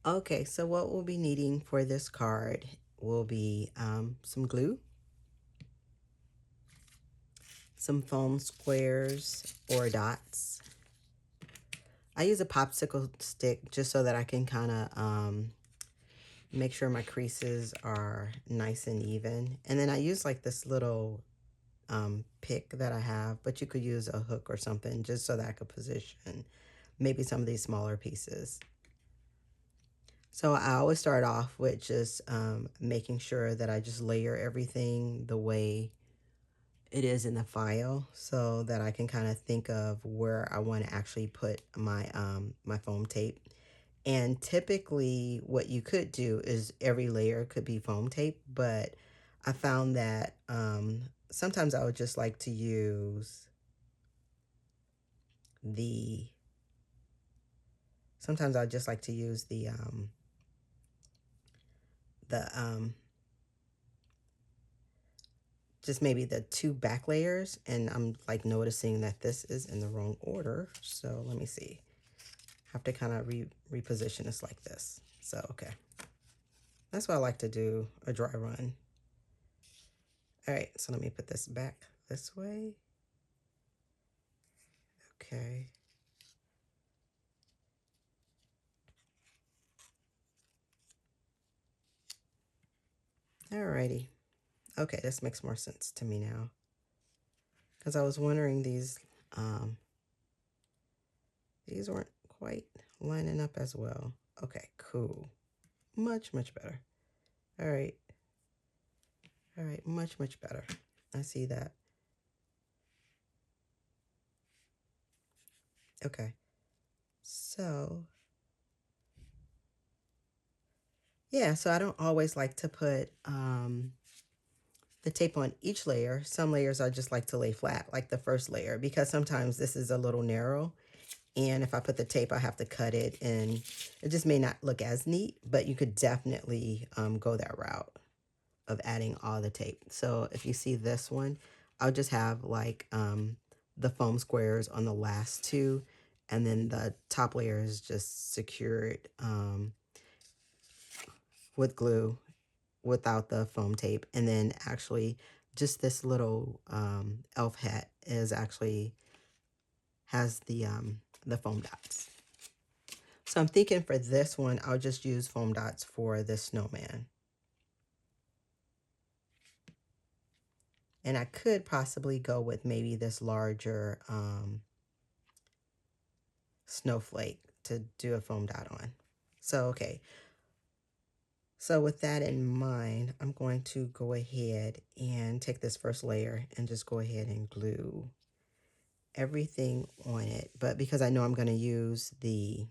Okay, so what we'll be needing for this card will be some glue, some foam squares or dots. I use a popsicle stick just so that I can kind of make sure my creases are nice and even. And then I use like this little pick that I have, but you could use a hook or something just so that I could position maybe some of these smaller pieces. So I always start off with just making sure that I just layer everything the way it is in the file so that I can kind of think of where I want to actually put my foam tape. And typically what you could do is every layer could be foam tape, but I found that sometimes I would just like to use the sometimes I just like to use the just maybe the two back layers, and I'm like noticing that this is in the wrong order. So let me see. Have to kind of reposition this like this. So okay, that's what I like to do, a dry run. All right, so let me put this back this way. Okay. Alrighty. Okay, this makes more sense to me now. Because I was wondering these weren't quite lining up as well. Okay, cool. Much, much better. All right. All right, much, much better. I see that. Okay. So, yeah, so I don't always like to put the tape on each layer. Some layers I just like to lay flat, like the first layer, because sometimes this is a little narrow. And if I put the tape, I have to cut it, and it just may not look as neat, but you could definitely go that route of adding all the tape. So if you see this one, I'll just have like the foam squares on the last two, and then the top layer is just secured with glue without the foam tape. And then actually just this little elf hat is actually has the foam dots. So I'm thinking for this one, I'll just use foam dots for the snowman. And I could possibly go with maybe this larger snowflake to do a foam dot on. So, okay. So with that in mind, I'm going to go ahead and take this first layer and just go ahead and glue everything on it. But because I know I'm going to use the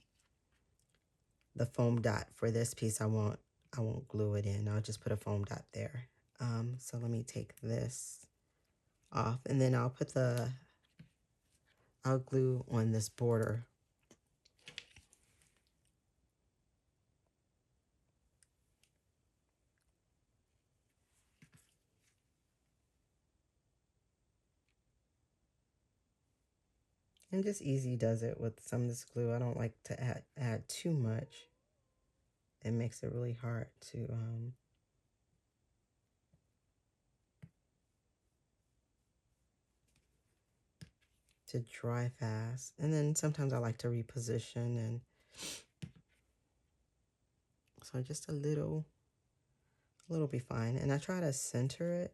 foam dot for this piece, I won't glue it in. I'll just put a foam dot there. So let me take this off, and then I'll glue on this border. And just easy does it with some of this glue. I don't like to add too much. It makes it really hard to dry fast. And then sometimes I like to reposition, and so just a little be fine. And I try to center it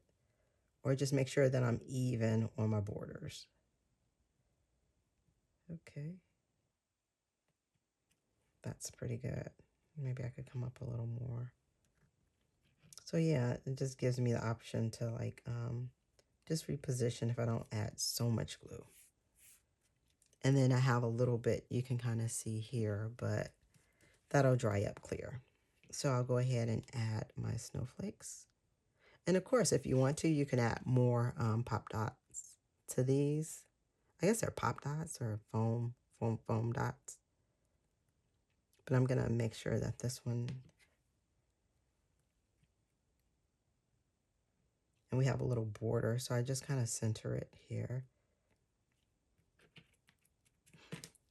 or just make sure that I'm even on my borders. Okay. That's pretty good. Maybe I could come up a little more. So yeah, it just gives me the option to like just reposition if I don't add so much glue. And then I have a little bit you can kind of see here, but that'll dry up clear. So I'll go ahead and add my snowflakes. And of course, if you want to, you can add more pop dots to these. I guess they're pop dots or foam dots. But I'm gonna make sure that this one, and we have a little border, so I just kind of center it here.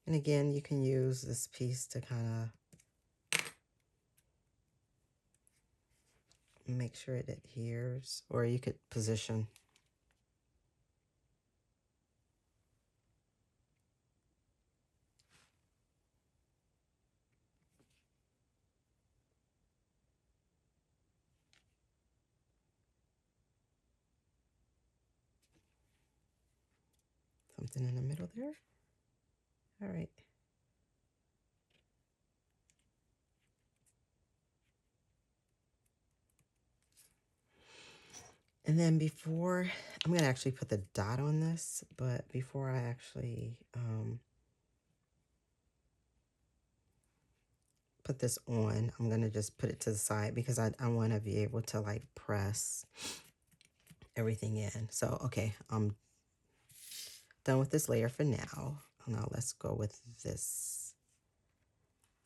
And again, you can use this piece to kind of make sure it adheres, or you could position. Something in the middle there. All right. And then before, I'm going to actually put the dot on this, but before I actually put this on, I'm going to just put it to the side because I want to be able to like press everything in. So, okay, I'm done with this layer for now. Now let's go with this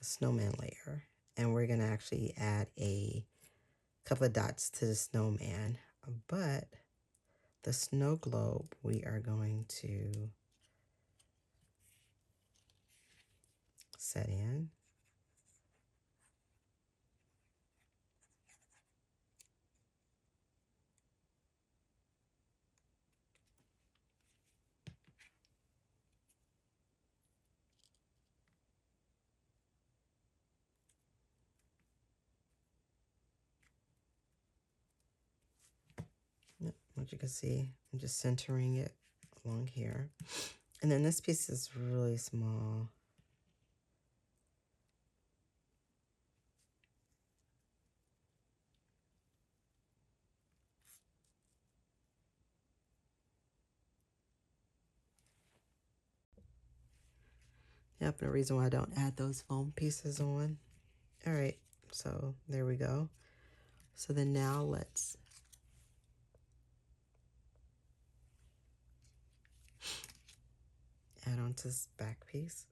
snowman layer. And we're going to actually add a couple of dots to the snowman. But the snow globe, we are going to set in. What you can see, I'm just centering it along here. And then this piece is really small. Yep, and the reason why I don't add those foam pieces on. All right, so there we go. So then now let's add on to this back piece.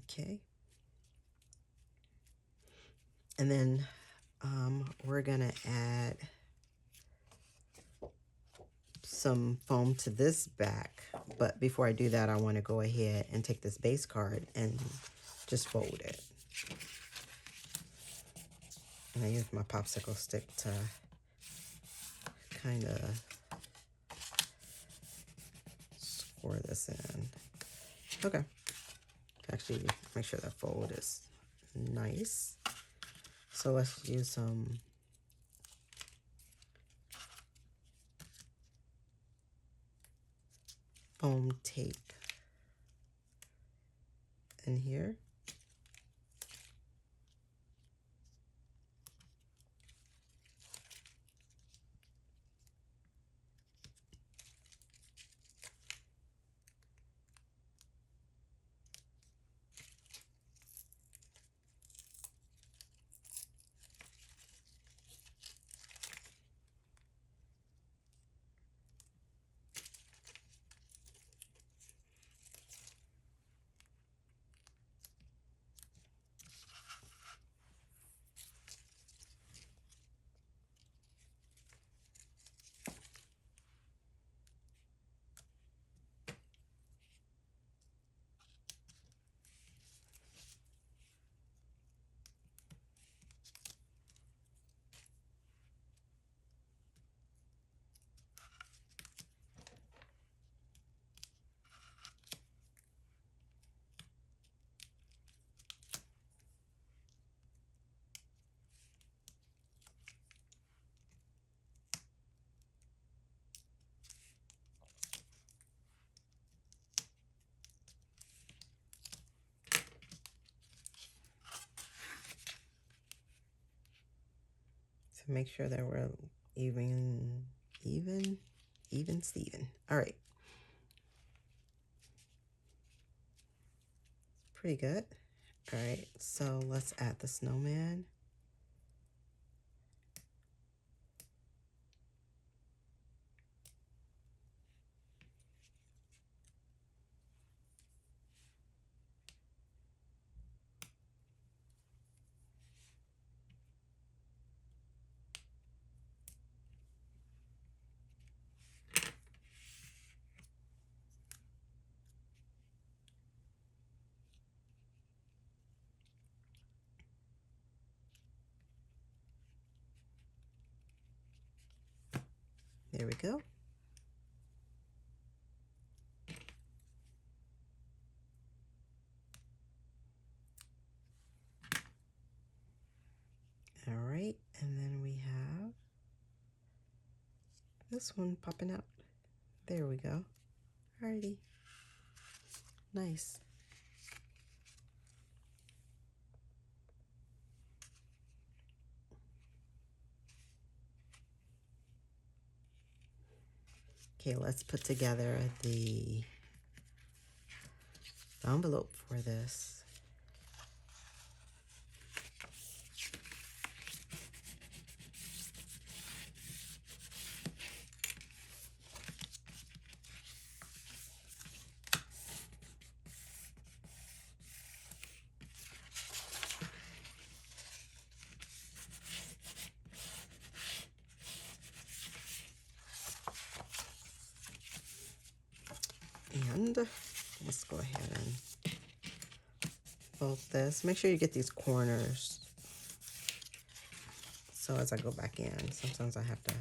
Okay. And then we're gonna add some foam to this back. But before I do that, I wanna go ahead and take this base card and just fold it. And I use my popsicle stick to kind of score this in. Okay. Actually, make sure that fold is nice. So let's use some foam tape in here. To make sure that we're even Steven. All right. Pretty good. All right, so let's add the snowman. There we go. All right, and then we have this one popping out. There we go. Alrighty. Nice. Okay, let's put together the envelope for this. And let's go ahead and fold this. Make sure you get these corners. So as I go back in, sometimes I have to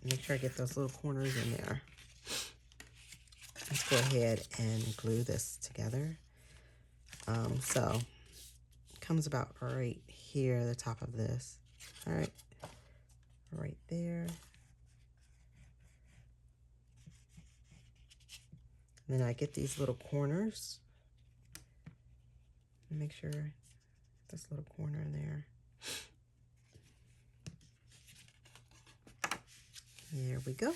make sure I get those little corners in there. Let's go ahead and glue this together. So it comes about right here, the top of this. All right, right there. And then I get these little corners. Make sure this little corner there. There we go.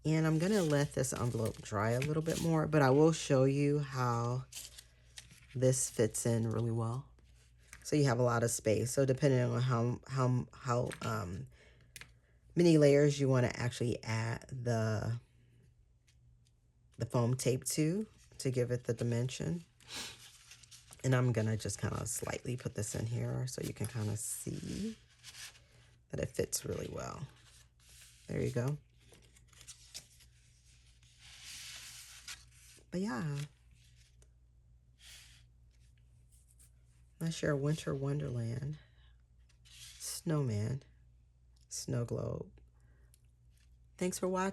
And I'm gonna let this envelope dry a little bit more, but I will show you how this fits in really well. So you have a lot of space. So depending on how many layers you want to actually add the foam tape to give it the dimension. And I'm gonna just kind of slightly put this in here so you can kind of see that it fits really well. There you go. But yeah, that's your winter wonderland snowman snow globe. Thanks for watching.